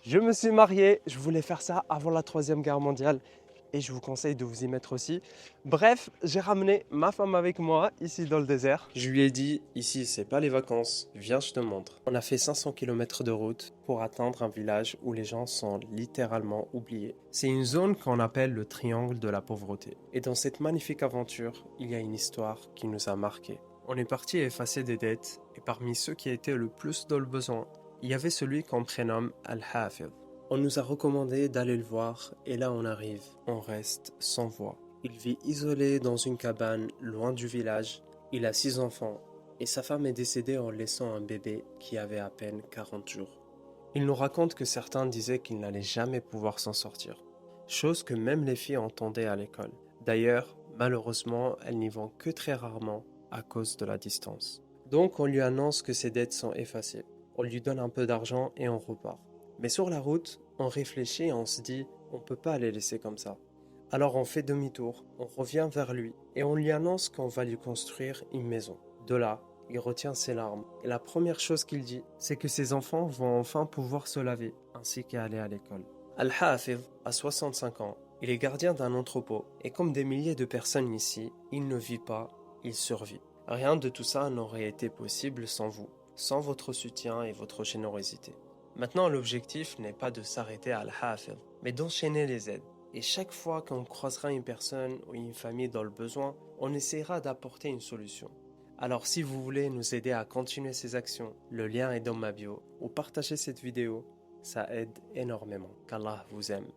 Je me suis marié, je voulais faire ça avant la Troisième Guerre mondiale et je vous conseille de vous y mettre aussi. Bref, j'ai ramené ma femme avec moi ici dans le désert. Je lui ai dit, ici c'est pas les vacances, viens je te montre. On a fait 500 km de route pour atteindre un village où les gens sont littéralement oubliés. C'est une zone qu'on appelle le triangle de la pauvreté. Et dans cette magnifique aventure, il y a une histoire qui nous a marqués. On est parti effacer des dettes et parmi ceux qui étaient le plus dans le besoin, il y avait celui qu'on prénomme Al-Hafid. On nous a recommandé d'aller le voir et là on arrive, on reste sans voix. Il vit isolé dans une cabane loin du village, il a 6 enfants et sa femme est décédée en laissant un bébé qui avait à peine 40 jours. Il nous raconte que certains disaient qu'il n'allait jamais pouvoir s'en sortir, chose que même les filles entendaient à l'école. D'ailleurs, malheureusement, elles n'y vont que très rarement à cause de la distance. Donc on lui annonce que ses dettes sont effacées. On lui donne un peu d'argent et on repart. Mais sur la route, on réfléchit et on se dit, on ne peut pas les laisser comme ça. Alors on fait demi-tour, on revient vers lui et on lui annonce qu'on va lui construire une maison. De là, il retient ses larmes et la première chose qu'il dit, c'est que ses enfants vont enfin pouvoir se laver ainsi qu'aller à l'école. Al-Hafid a 65 ans, il est gardien d'un entrepôt et comme des milliers de personnes ici, il ne vit pas, il survit. Rien de tout ça n'aurait été possible sans vous, sans votre soutien et votre générosité. Maintenant, l'objectif n'est pas de s'arrêter à Al-Hafid, mais d'enchaîner les aides. Et chaque fois qu'on croisera une personne ou une famille dans le besoin, on essaiera d'apporter une solution. Alors si vous voulez nous aider à continuer ces actions, le lien est dans ma bio, ou partagez cette vidéo, ça aide énormément. Qu'Allah vous aime.